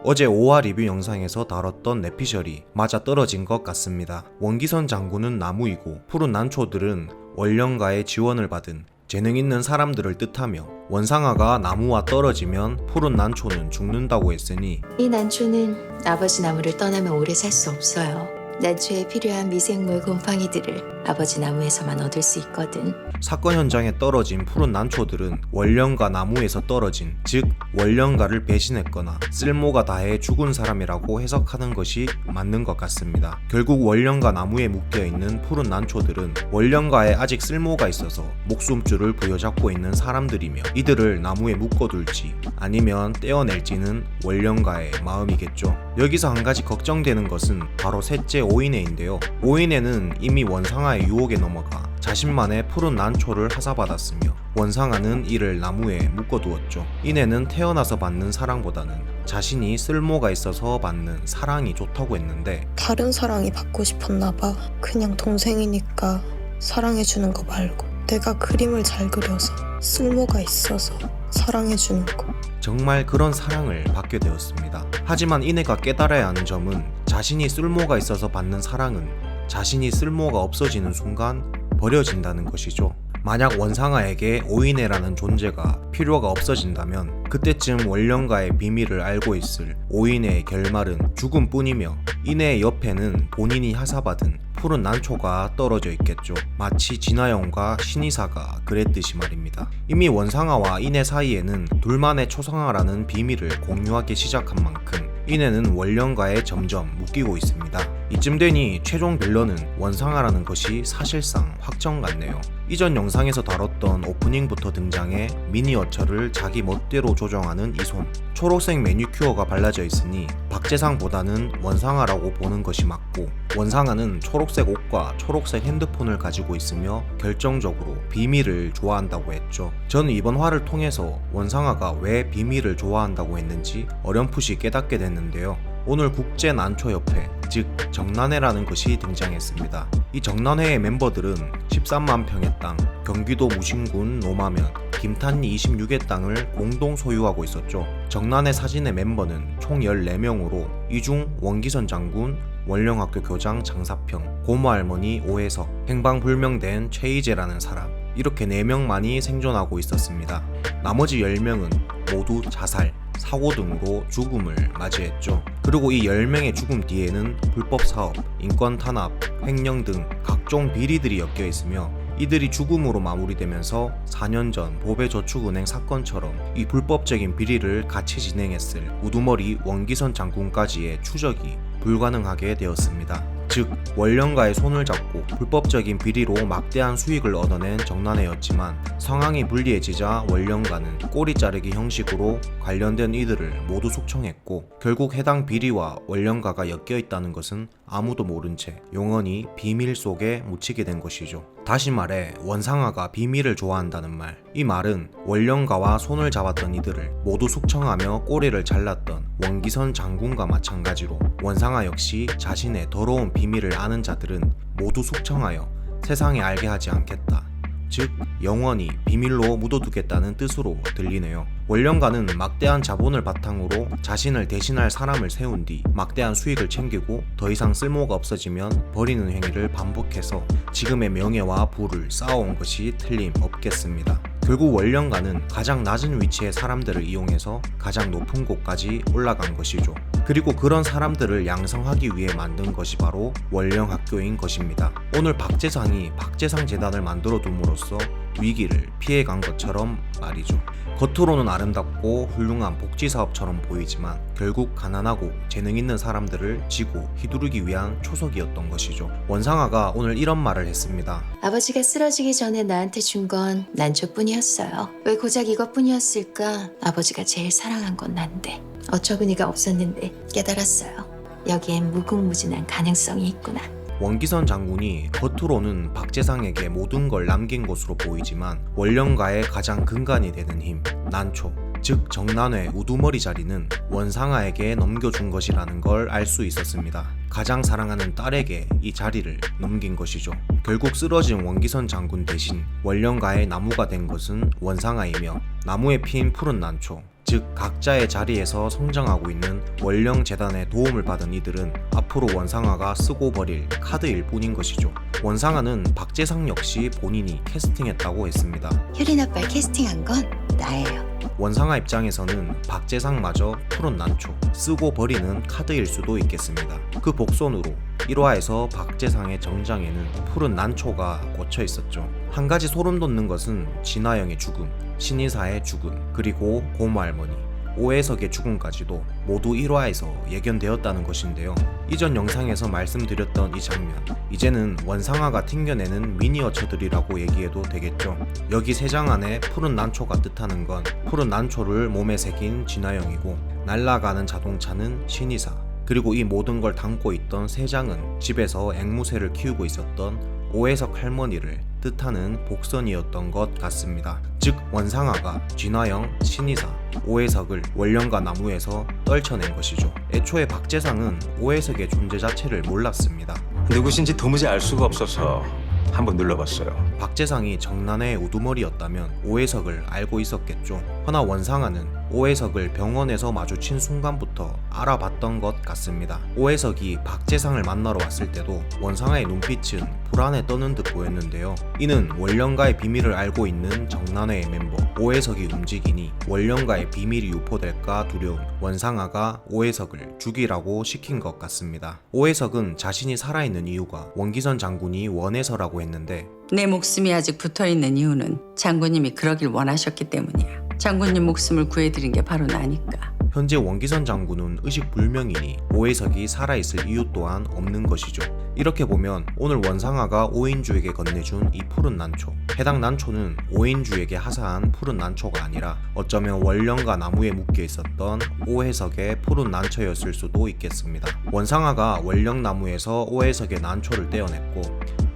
어제 5화 리뷰 영상에서 다뤘던 내피셜이 맞아 떨어진 것 같습니다. 원기선 장군은 나무이고 푸른 난초들은 원령가의 지원을 받은 재능 있는 사람들을 뜻하며 원상아가 나무와 떨어지면 푸른 난초는 죽는다고 했으니 이 난초는 아버지 나무를 떠나면 오래 살 수 없어요. 난초에 필요한 미생물 곰팡이들을 아버지 나무에서만 얻을 수 있거든. 사건 현장에 떨어진 푸른 난초들은 원령가 나무에서 떨어진, 즉 원령가를 배신했거나 쓸모가 다해 죽은 사람이라고 해석하는 것이 맞는 것 같습니다. 결국 원령가 나무에 묶여있는 푸른 난초들은 원령가에 아직 쓸모가 있어서 목숨줄을 부여잡고 있는 사람들이며 이들을 나무에 묶어둘지 아니면 떼어낼지는 원령가의 마음이겠죠. 여기서 한 가지 걱정되는 것은 바로 셋째 오인혜인데요. 오인혜는 이미 원상아의 유혹에 넘어가 자신만의 푸른 난초를 하사받았으며 원상아는 이를 나무에 묶어두었죠. 이내는 태어나서 받는 사랑보다는 자신이 쓸모가 있어서 받는 사랑이 좋다고 했는데 다른 사랑이 받고 싶었나 봐. 그냥 동생이니까 사랑해주는 거 말고 내가 그림을 잘 그려서 쓸모가 있어서 사랑해주는 거. 정말 그런 사랑을 받게 되었습니다. 하지만 이내가 깨달아야 하는 점은 자신이 쓸모가 있어서 받는 사랑은 자신이 쓸모가 없어지는 순간 버려진다는 것이죠. 만약 원상아에게 오인혜라는 존재가 필요가 없어진다면 그때쯤 원령가의 비밀을 알고 있을 오인혜의 결말은 죽음뿐이며 이내의 옆에는 본인이 하사받은 푸른 난초가 떨어져 있겠죠. 마치 진화영과 신의사가 그랬듯이 말입니다. 이미 원상아와 이내 사이에는 둘만의 초상화라는 비밀을 공유하기 시작한 만큼 이내는 원령가에 점점 묶이고 있습니다. 이쯤 되니 최종 빌런은 원상아라는 것이 사실상 확정 같네요. 이전 영상에서 다뤘던 오프닝부터 등장해 미니어처를 자기 멋대로 조정하는 이손. 초록색 매니큐어가 발라져 있으니 박재상보다는 원상아라고 보는 것이 맞고, 원상아는 초록색 옷과 초록색 핸드폰을 가지고 있으며 결정적으로 비밀을 좋아한다고 했죠. 저는 이번 화를 통해서 원상아가 왜 비밀을 좋아한다고 했는지 어렴풋이 깨닫게 됐는데요. 오늘 국제 난초협회, 즉 정난회라는 것이 등장했습니다. 이 정난회의 멤버들은 13만 평의 땅, 경기도 무신군 노마면, 김탄리 26의 땅을 공동 소유하고 있었죠. 정난회 사진의 멤버는 총 14명으로 이 중 원기선 장군, 원령학교 교장 장사평, 고모할머니 오혜석, 행방불명된 최희재라는 사람, 이렇게 4명만이 생존하고 있었습니다. 나머지 10명은 모두 자살, 사고 등으로 죽음을 맞이했죠. 그리고 이 10명의 죽음 뒤에는 불법 사업, 인권 탄압, 횡령 등 각종 비리들이 엮여 있으며 이들이 죽음으로 마무리되면서 4년 전 보배저축은행 사건처럼 이 불법적인 비리를 같이 진행했을 우두머리 원기선 장군까지의 추적이 불가능하게 되었습니다. 즉 원령가의 손을 잡고 불법적인 비리로 막대한 수익을 얻어낸 정난회였지만 상황이 불리해지자 원령가는 꼬리 자르기 형식으로 관련된 이들을 모두 숙청했고, 결국 해당 비리와 원령가가 엮여 있다는 것은 아무도 모른 채 영원히 비밀 속에 묻히게 된 것이죠. 다시 말해 원상아가 비밀을 좋아한다는 말, 이 말은 원령가와 손을 잡았던 이들을 모두 숙청하며 꼬리를 잘랐던 원기선 장군과 마찬가지로 원상아 역시 자신의 더러운 비밀을 아는 자들은 모두 숙청하여 세상에 알게 하지 않겠다, 즉 영원히 비밀로 묻어두겠다는 뜻으로 들리네요. 원령가는 막대한 자본을 바탕으로 자신을 대신할 사람을 세운 뒤 막대한 수익을 챙기고 더 이상 쓸모가 없어지면 버리는 행위를 반복해서 지금의 명예와 부를 쌓아온 것이 틀림없겠습니다. 결국 원령가는 가장 낮은 위치의 사람들을 이용해서 가장 높은 곳까지 올라간 것이죠. 그리고 그런 사람들을 양성하기 위해 만든 것이 바로 원령학교인 것입니다. 오늘 박재상이 박재상 재단을 만들어 둠으로써 위기를 피해간 것처럼 말이죠. 겉으로는 아름답고 훌륭한 복지사업처럼 보이지만 결국 가난하고 재능 있는 사람들을 지고 휘두르기 위한 초석이었던 것이죠. 원상아가 오늘 이런 말을 했습니다. 아버지가 쓰러지기 전에 나한테 준 건 난초뿐이었어요. 왜 고작 이것뿐이었을까? 아버지가 제일 사랑한 건 난데. 어처구니가 없었는데 깨달았어요. 여기엔 무궁무진한 가능성이 있구나. 원기선 장군이 겉으로는 박재상에게 모든 걸 남긴 것으로 보이지만 원령가의 가장 근간이 되는 힘, 난초, 즉 정난회 우두머리 자리는 원상아에게 넘겨준 것이라는 걸 알 수 있었습니다. 가장 사랑하는 딸에게 이 자리를 넘긴 것이죠. 결국 쓰러진 원기선 장군 대신 원령가의 나무가 된 것은 원상아이며 나무에 피인 푸른 난초, 즉 각자의 자리에서 성장하고 있는 원령재단의 도움을 받은 이들은 앞으로 원상아가 쓰고 버릴 카드일 뿐인 것이죠. 원상아는 박재상 역시 본인이 캐스팅했다고 했습니다. 효린 아빠 캐스팅한 건 나예요. 원상아 입장에서는 박재상마저 푸른 난초, 쓰고 버리는 카드일 수도 있겠습니다. 그 복선으로 1화에서 박재상의 정장에는 푸른 난초가 꽂혀 있었죠. 한 가지 소름 돋는 것은 진화영의 죽음, 신이사의 죽음, 그리고 고모할머니, 오해석의 죽음까지도 모두 1화에서 예견되었다는 것인데요. 이전 영상에서 말씀드렸던 이 장면, 이제는 원상아가 튕겨내는 미니어처들이라고 얘기해도 되겠죠. 여기 3장 안에 푸른 난초가 뜻하는 건 푸른 난초를 몸에 새긴 진화영이고, 날아가는 자동차는 신이사, 그리고 이 모든 걸 담고 있던 3장은 집에서 앵무새를 키우고 있었던 오해석 할머니를 뜻하는 복선이었던 것 같습니다. 즉 원상아가 진화영, 신이사, 오해석을 원령과 나무에서 떨쳐낸 것이죠. 애초에 박재상은 오해석의 존재 자체를 몰랐습니다. 누구신지 도무지 알 수가 없어서 한번 눌러봤어요. 박재상이 정난의 우두머리였다면 오해석을 알고 있었겠죠. 허나 원상아는 오해석을 병원에서 마주친 순간부터 알아봤던 것 같습니다. 오해석이 박재상을 만나러 왔을 때도 원상아의 눈빛은 불안에 떠는 듯 보였는데요. 이는 원령가의 비밀을 알고 있는 정난회의 멤버 오해석이 움직이니 원령가의 비밀이 유포될까 두려운 원상아가 오해석을 죽이라고 시킨 것 같습니다. 오해석은 자신이 살아있는 이유가 원기선 장군이 원해서라고 했는데, 내 목숨이 아직 붙어있는 이유는 장군님이 그러길 원하셨기 때문이야. 장군님 목숨을 구해드린 게 바로 나니까. 현재 원기선 장군은 의식불명이니 오해석이 살아있을 이유 또한 없는 것이죠. 이렇게 보면 오늘 원상아가 오인주에게 건네준 이 푸른 난초, 해당 난초는 오인주에게 하사한 푸른 난초가 아니라 어쩌면 원령과 나무에 묶여 있었던 오해석의 푸른 난초였을 수도 있겠습니다. 원상아가 원령나무에서 오해석의 난초를 떼어냈고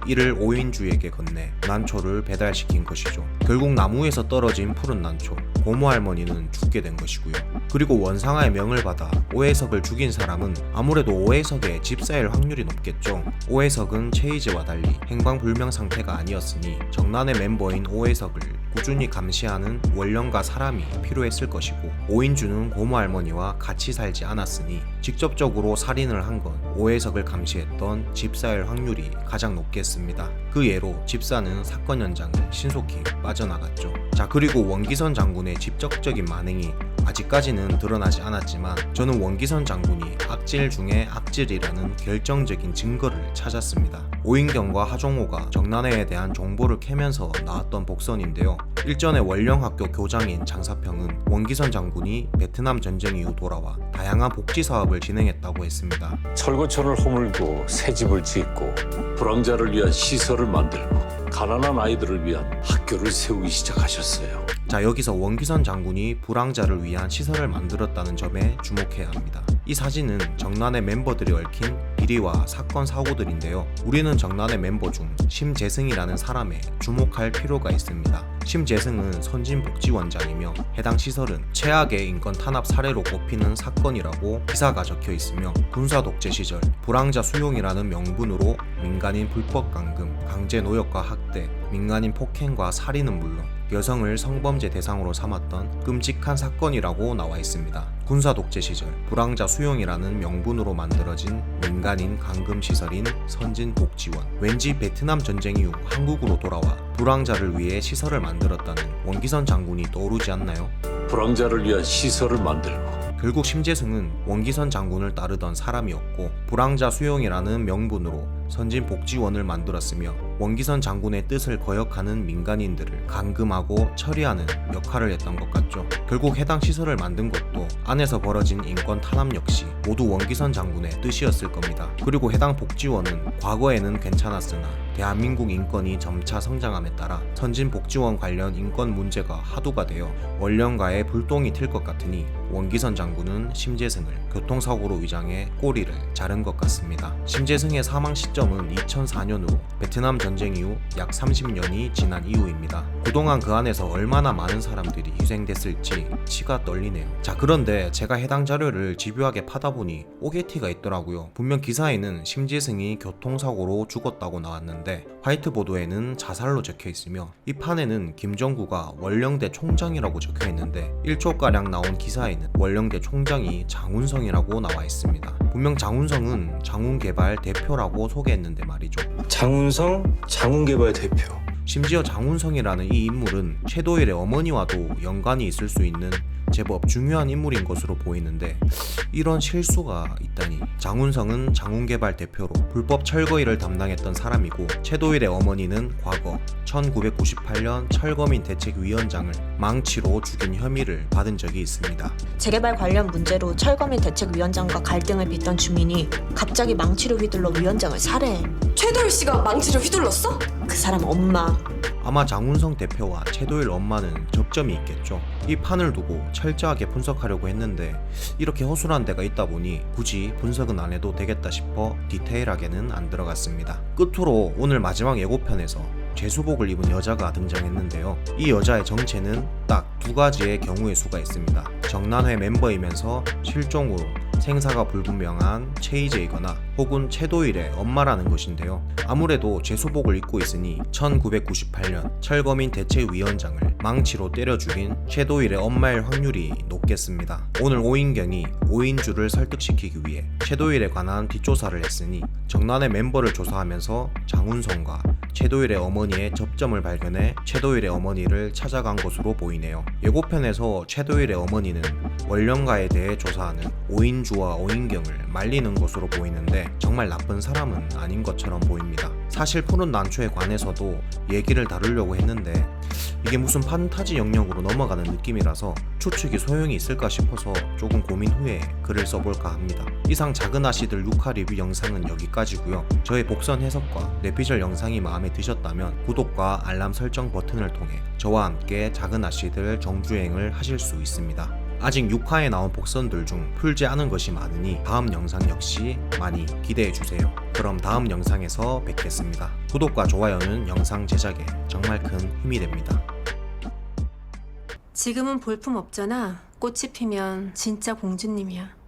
이를 오인주에게 건네 난초를 배달시킨 것이죠. 결국 나무에서 떨어진 푸른 난초, 고모할머니는 죽게 된 것이고요. 그리고 원상아의 명을 받아 오해석을 죽인 사람은 아무래도 오해석의 집사일 확률이 높겠죠. 오해석은 최희재와 달리 행방불명 상태가 아니었으니 정난의 멤버인 오해석을 꾸준히 감시하는 원령과 사람이 필요했을 것이고, 오인주는 고모할머니와 같이 살지 않았으니 직접적으로 살인을 한 건 오해석을 감시했던 집사일 확률이 가장 높겠습니다. 그 예로 집사는 사건 현장을 신속히 빠져나갔죠. 자, 그리고 원기선 장군의 직접적인 만행이 아직까지는 드러나지 않았지만 저는 원기선 장군이 악질 중에 악질이라는 결정적인 증거를 찾았습니다. 오인경과 하종호가 정난회에 대한 정보를 캐면서 나왔던 복선인데요. 일전에 원령학교 교장인 장사평은 원기선 장군이 베트남 전쟁 이후 돌아와 다양한 복지 사업을 진행했다고 했습니다. 철거촌을 허물고 새 집을 짓고 불황자를 위한 시설을 만들고 가난한 아이들을 위한 학교를 세우기 시작하셨어요. 자, 여기서 원기선 장군이 불황자를 위한 시설을 만들었다는 점에 주목해야 합니다. 이 사진은 정난의 멤버들이 얽힌 비리와 사건 사고들인데요. 우리는 정난의 멤버 중 심재승이라는 사람에 주목할 필요가 있습니다. 심재승은 선진복지원장이며 해당 시설은 최악의 인권 탄압 사례로 꼽히는 사건이라고 기사가 적혀 있으며, 군사 독재 시절 불황자 수용이라는 명분으로 민간인 불법 감금, 강제 노역과 학대, 민간인 폭행과 살인은 물론 여성을 성범죄 대상으로 삼았던 끔찍한 사건이라고 나와 있습니다. 군사 독재 시절 불황자 수용이라는 명분으로 만들어진 민간인 감금 시설인 선진복지원, 왠지 베트남 전쟁 이후 한국으로 돌아와 불황자를 위해 시설을 만들었다는 원기선 장군이 떠오르지 않나요? 불황자를 위한 시설을 만들고 결국 심재승은 원기선 장군을 따르던 사람이었고, 불황자 수용이라는 명분으로 선진복지원을 만들었으며 원기선 장군의 뜻을 거역하는 민간인들을 감금하고 처리하는 역할을 했던 것 같죠. 결국 해당 시설을 만든 것도 안에서 벌어진 인권 탄압 역시 모두 원기선 장군의 뜻이었을 겁니다. 그리고 해당 복지원은 과거에는 괜찮았으나 대한민국 인권이 점차 성장함에 따라 선진복지원 관련 인권 문제가 하도가 되어 원령가에 불똥이 튈 것 같으니 원기선 장군은 심재승을 교통사고로 위장해 꼬리를 자른 것 같습니다. 심재승의 사망 시점은 2004년으로 베트남 전쟁 이후 약 30년이 지난 이후입니다. 그동안 그 안에서 얼마나 많은 사람들이 희생됐을지 치가 떨리네요. 자, 그런데 제가 해당 자료를 집요하게 파다 보니 오게티가 있더라고요. 분명 기사에는 심재승이 교통사고로 죽었다고 나왔는데 화이트보드에는 자살로 적혀 있으며 이 판에는 김정구가 원령대 총장이라고 적혀 있는데 1초가량 나온 기사에는 원령대 총장이 장운성이라고 나와 있습니다. 분명 장운성은 장운개발 대표라고 소개했는데 말이죠. 장운성 장운개발 대표. 심지어 장운성이라는 이 인물은 최도일의 어머니와도 연관이 있을 수 있는 제법 중요한 인물인 것으로 보이는데 이런 실수가 있다니. 장운성은 장운개발 대표로 불법 철거일을 담당했던 사람이고 최도일의 어머니는 과거 1998년 철거민 대책위원장을 망치로 죽인 혐의를 받은 적이 있습니다. 재개발 관련 문제로 철거민 대책위원장과 갈등을 빚던 주민이 갑자기 망치로 휘둘러 위원장을 살해해. 최도일 씨가 망치를 휘둘렀어? 그 사람 엄마. 아마 장운성 대표와 최도일 엄마는 접점이 있겠죠. 이 판을 두고 철저하게 분석하려고 했는데 이렇게 허술한 데가 있다 보니 굳이 분석은 안 해도 되겠다 싶어 디테일하게는 안 들어갔습니다. 끝으로 오늘 마지막 예고편에서 죄수복을 입은 여자가 등장했는데요. 이 여자의 정체는 딱 두 가지의 경우의 수가 있습니다. 정난회 멤버이면서 실종으로 생사가 불분명한 최이재이거나 혹은 최도일의 엄마라는 것인데요. 아무래도 죄수복을 입고 있으니 1998년 철거민 대책위원장을 망치로 때려 죽인 최도일의 엄마일 확률이 높겠습니다. 오늘 오인경이 오인주를 설득시키기 위해 최도일에 관한 뒷조사를 했으니 정난회 멤버를 조사하면서 장운성과 최도일의 어머니의 접점을 발견해 최도일의 어머니를 찾아간 것으로 보이네요. 예고편에서 최도일의 어머니는 원령가에 대해 조사하는 오인주와 오인경을 말리는 것으로 보이는데 정말 나쁜 사람은 아닌 것처럼 보입니다. 사실 푸른 난초에 관해서도 얘기를 다루려고 했는데 이게 무슨 판타지 영역으로 넘어가는 느낌이라서 추측이 소용이 있을까 싶어서 조금 고민 후에 글을 써볼까 합니다. 이상 작은 아씨들 6화 리뷰 영상은 여기까지고요. 저의 복선 해석과 뇌피셜 영상이 마음에 드셨다면 구독과 알람 설정 버튼을 통해 저와 함께 작은 아씨들 정주행을 하실 수 있습니다. 아직 6화에 나온 복선들 중 풀지 않은 것이 많으니 다음 영상 역시 많이 기대해주세요. 그럼 다음 영상에서 뵙겠습니다. 구독과 좋아요는 영상 제작에 정말 큰 힘이 됩니다. 지금은 볼품 없잖아. 꽃이 피면 진짜 공주님이야.